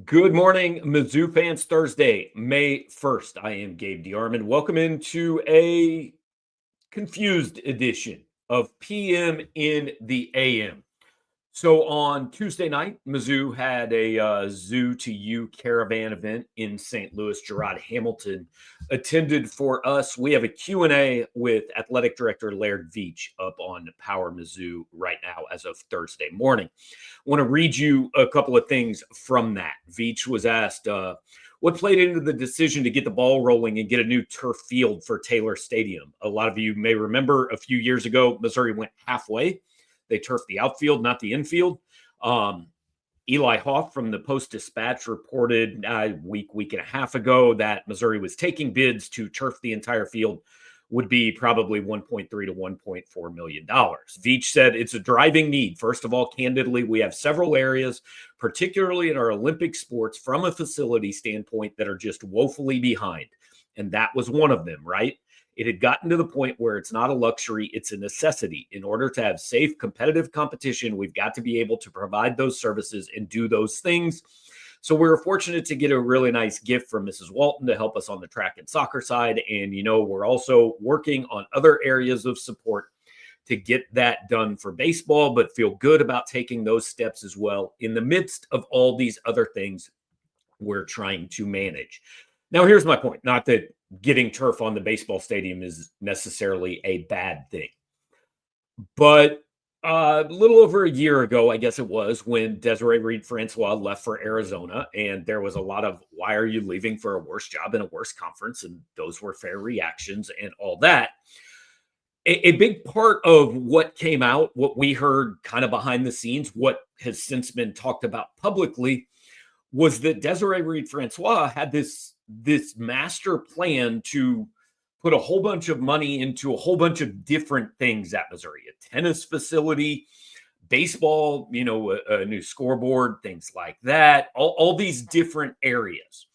Good morning, Mizzou fans. Thursday, May 1st. I am Gabe DeArmond. Welcome into a confused edition of PM in the AM. So on Tuesday night, Mizzou had a Zoo to You caravan event in St. Louis. Gerard Hamilton attended for us. We have a Q&A with Athletic Director Laird Veach up on Power Mizzou right now as of Thursday morning. I want to read you a couple of things from that. Veach was asked, what played into the decision to get the ball rolling and get a new turf field for Taylor Stadium? A lot of you may remember a few years ago, Missouri went halfway. They turfed the outfield, not the infield. Eli Hoff from the Post-Dispatch reported a week and a half ago that Missouri was taking bids to turf the entire field, would be probably $1.3 to $1.4 million. Veach said it's a driving need. First of all, candidly, we have several areas, particularly in our Olympic sports, from a facility standpoint, that are just woefully behind. And that was one of them, right? It had gotten to the point where it's not a luxury, it's a necessity. In order to have safe, competitive competition, we've got to be able to provide those services and do those things. So we were fortunate to get a really nice gift from Mrs. Walton to help us on the track and soccer side. And, we're also working on other areas of support to get that done for baseball, but feel good about taking those steps as well in the midst of all these other things we're trying to manage. Now, here's my point. Not that getting turf on the baseball stadium is necessarily a bad thing, but a little over a year ago, I guess it was, when Desiree Reed-Francois left for Arizona, and there was a lot of, why are you leaving for a worse job in a worse conference? And those were fair reactions and all that. A big part of what came out, what we heard kind of behind the scenes, what has since been talked about publicly, was that Desiree Reed-Francois had this master plan to put a whole bunch of money into a whole bunch of different things at Missouri, a tennis facility, baseball, a new scoreboard, things like that, all these different areas.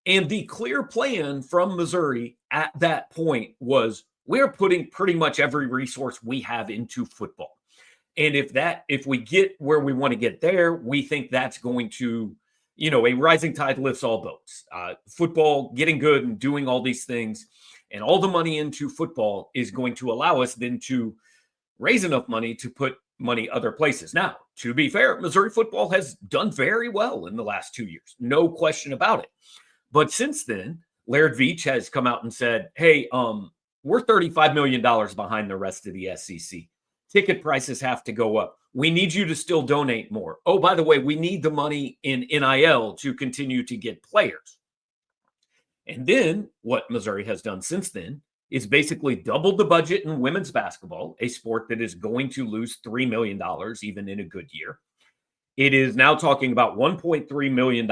And the clear plan from Missouri at that point was, we're putting pretty much every resource we have into football. And if we get where we want to get there, we think that's going to, a rising tide lifts all boats. Football, getting good and doing all these things, and all the money into football is going to allow us then to raise enough money to put money other places. Now, to be fair, Missouri football has done very well in the last 2 years. No question about it. But since then, Laird Veach has come out and said, hey, we're $35 million behind the rest of the SEC. Ticket prices have to go up. We need you to still donate more. Oh, by the way, we need the money in NIL to continue to get players. And then what Missouri has done since then is basically doubled the budget in women's basketball, a sport that is going to lose $3 million even in a good year. It is now talking about $1.3 million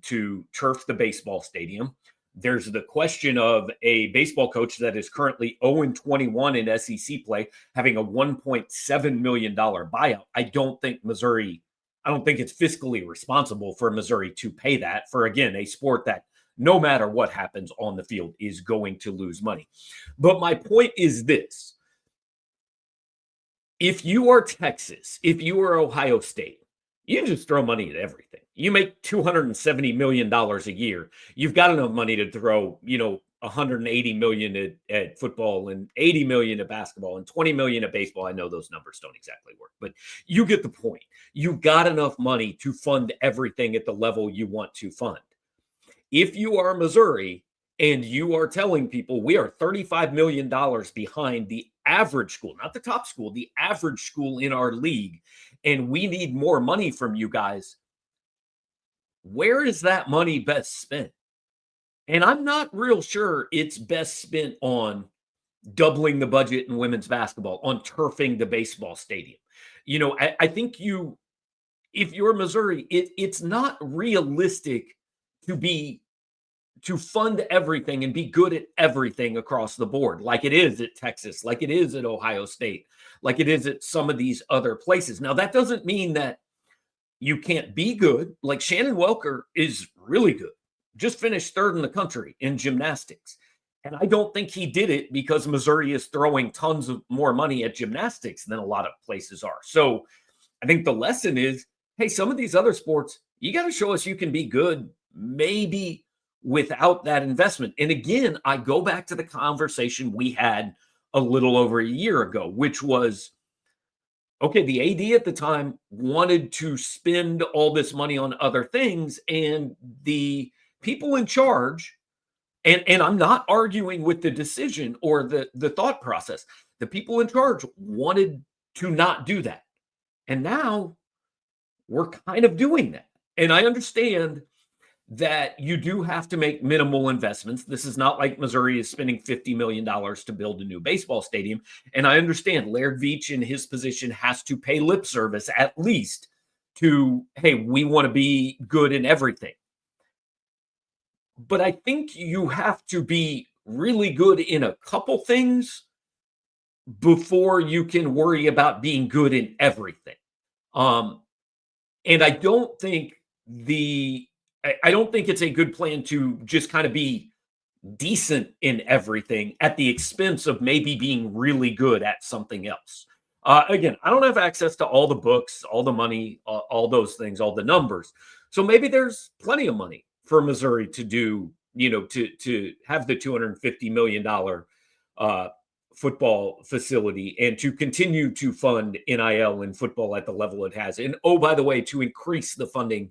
to turf the baseball stadium. There's the question of a baseball coach that is currently 0-21 in SEC play having a $1.7 million buyout. I don't think it's fiscally responsible for Missouri to pay that for, again, a sport that no matter what happens on the field is going to lose money. But my point is this. If you are Texas, if you are Ohio State, you just throw money at everything. You make $270 million a year. You've got enough money to throw, $180 million at football and $80 million at basketball and $20 million at baseball. I know those numbers don't exactly work, but you get the point. You've got enough money to fund everything at the level you want to fund. If you are Missouri and you are telling people we are $35 million behind the average school, not the top school, the average school in our league, and we need more money from you guys, where is that money best spent? And I'm not real sure it's best spent on doubling the budget in women's basketball, on turfing the baseball stadium. I think if you're Missouri, it's not realistic to fund everything and be good at everything across the board, like it is at Texas, like it is at Ohio State, like it is at some of these other places. Now, that doesn't mean that you can't be good. Like Shannon Welker is really good, just finished third in the country in gymnastics. And I don't think he did it because Missouri is throwing tons of more money at gymnastics than a lot of places are. So I think the lesson is, hey, some of these other sports, you got to show us you can be good, maybe without that investment. And again, I go back to the conversation we had a little over a year ago, which was okay, the AD at the time wanted to spend all this money on other things, and the people in charge, and I'm not arguing with the decision or the thought process. The people in charge wanted to not do that. And now we're kind of doing that. And I understand that you do have to make minimal investments. This is not like Missouri is spending $50 million to build a new baseball stadium. And I understand Laird Veach in his position has to pay lip service at least to, hey, we want to be good in everything. But I think you have to be really good in a couple things before you can worry about being good in everything. Um, and I don't think it's a good plan to just kind of be decent in everything at the expense of maybe being really good at something else. Again, I don't have access to all the books, all the money, all those things, all the numbers. So maybe there's plenty of money for Missouri to do, to have the $250 million football facility and to continue to fund NIL and football at the level it has. And oh, by the way, to increase the funding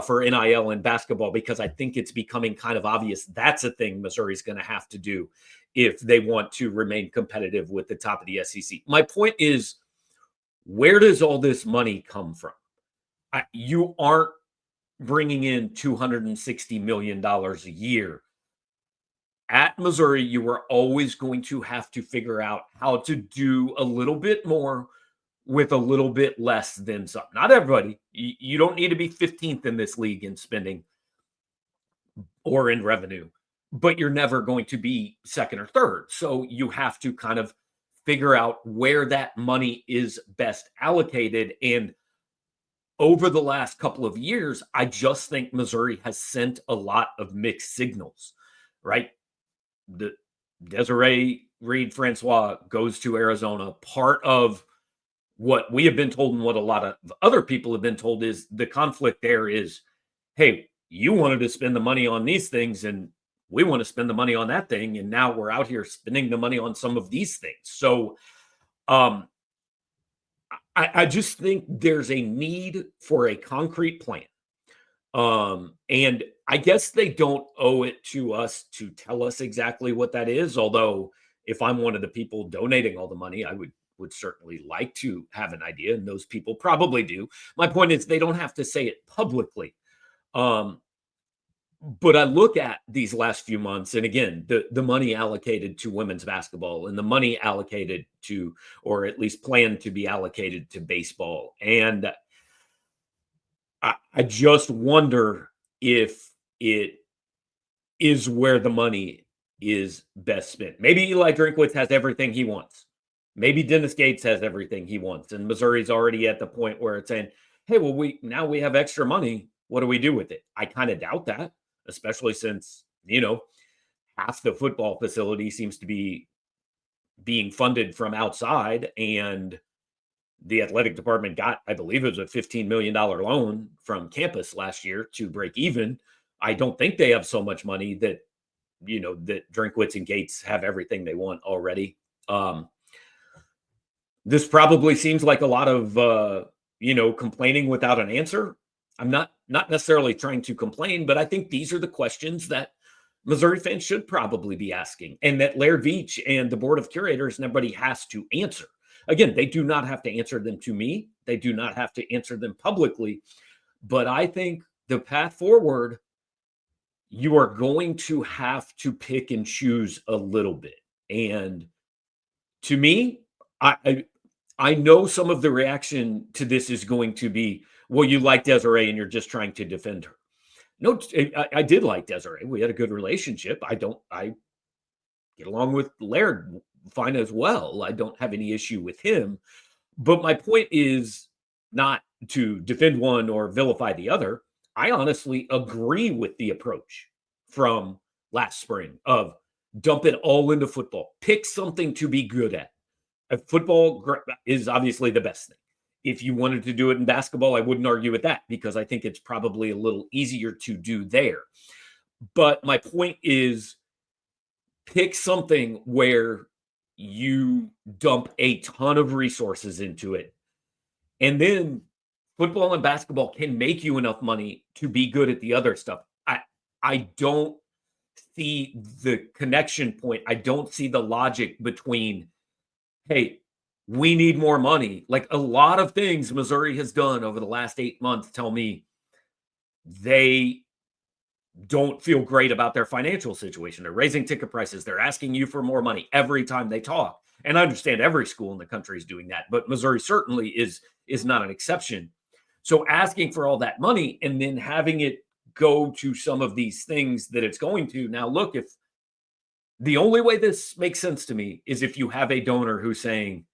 for NIL and basketball, because I think it's becoming kind of obvious that's a thing Missouri's going to have to do if they want to remain competitive with the top of the SEC. My point is, where does all this money come from? You aren't bringing in $260 million a year. At Missouri, you are always going to have to figure out how to do a little bit more with a little bit less than some. Not everybody. You don't need to be 15th in this league in spending or in revenue, but you're never going to be second or third. So you have to kind of figure out where that money is best allocated. And over the last couple of years, I just think Missouri has sent a lot of mixed signals, right? The Desiree Reed Francois goes to Arizona. Part of what we have been told and what a lot of other people have been told is the conflict there is, hey, you wanted to spend the money on these things and we want to spend the money on that thing. And now we're out here spending the money on some of these things. So I just think there's a need for a concrete plan. And I guess they don't owe it to us to tell us exactly what that is. Although if I'm one of the people donating all the money, I would certainly like to have an idea, and those people probably do. My point is they don't have to say it publicly. But I look at these last few months, and again, the money allocated to women's basketball and the money allocated to, or at least planned to be allocated to baseball. And I just wonder if it is where the money is best spent. Maybe Eli Drinkwitz has everything he wants. Maybe Dennis Gates has everything he wants. And Missouri's already at the point where it's saying, hey, well, we have extra money. What do we do with it? I kind of doubt that, especially since, half the football facility seems to be being funded from outside. And the athletic department got, I believe it was a $15 million loan from campus last year to break even. I don't think they have so much money that, that Drinkwitz and Gates have everything they want already. This probably seems like a lot of, complaining without an answer. I'm not necessarily trying to complain, but I think these are the questions that Missouri fans should probably be asking, and that Laird Veach and the board of curators and everybody has to answer. Again, they do not have to answer them to me. They do not have to answer them publicly. But I think the path forward, you are going to have to pick and choose a little bit. And to me, I know some of the reaction to this is going to be, well, you like Desiree and you're just trying to defend her. No, I did like Desiree. We had a good relationship. I get along with Laird fine as well. I don't have any issue with him. But my point is not to defend one or vilify the other. I honestly agree with the approach from last spring of dump it all into football. Pick something to be good at. Football is obviously the best thing. If you wanted to do it in basketball, I wouldn't argue with that because I think it's probably a little easier to do there. But my point is pick something where you dump a ton of resources into it. And then football and basketball can make you enough money to be good at the other stuff. I don't see the connection point. I don't see the logic between, hey, we need more money. Like a lot of things Missouri has done over the last 8 months tell me they don't feel great about their financial situation. They're raising ticket prices. They're asking you for more money every time they talk. And I understand every school in the country is doing that, but Missouri certainly is not an exception. So asking for all that money and then having it go to some of these things that it's going to. Now, look, if the only way this makes sense to me is if you have a donor who's saying,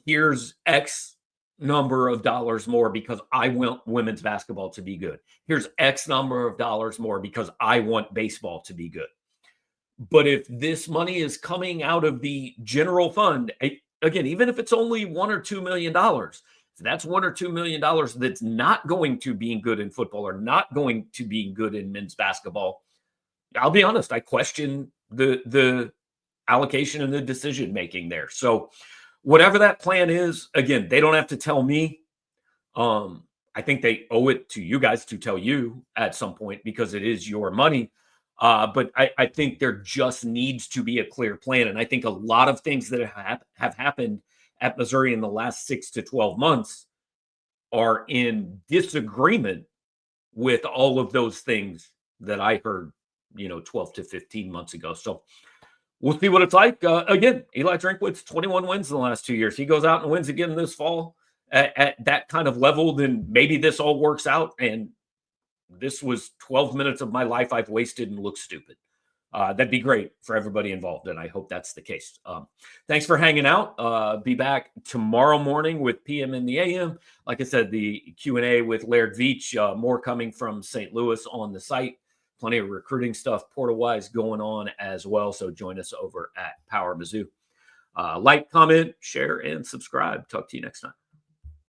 here's X number of dollars more because I want women's basketball to be good. Here's X number of dollars more because I want baseball to be good. But if this money is coming out of the general fund, again, even if it's only $1 or $2 million, if that's $1 or $2 million that's not going to being good in football or not going to being good in men's basketball, I'll be honest, I question the allocation and the decision making there. So whatever that plan is, again, they don't have to tell me. I think they owe it to you guys to tell you at some point because it is your money. But I think there just needs to be a clear plan. And I think a lot of things that have happened at Missouri in the last 6 to 12 months are in disagreement with all of those things that I heard, 12 to 15 months ago. So we'll see what it's like. Again, Eli Drinkwitz, 21 wins in the last 2 years. He goes out and wins again this fall at that kind of level, then maybe this all works out. And this was 12 minutes of my life I've wasted and look stupid. That'd be great for everybody involved, and I hope that's the case. Thanks for hanging out. Be back tomorrow morning with PM in the AM. Like I said, the Q&A with Laird Veach, more coming from St. Louis on the site. Plenty of recruiting stuff, portal-wise, going on as well. So join us over at Power Mizzou. Like, comment, share, and subscribe. Talk to you next time.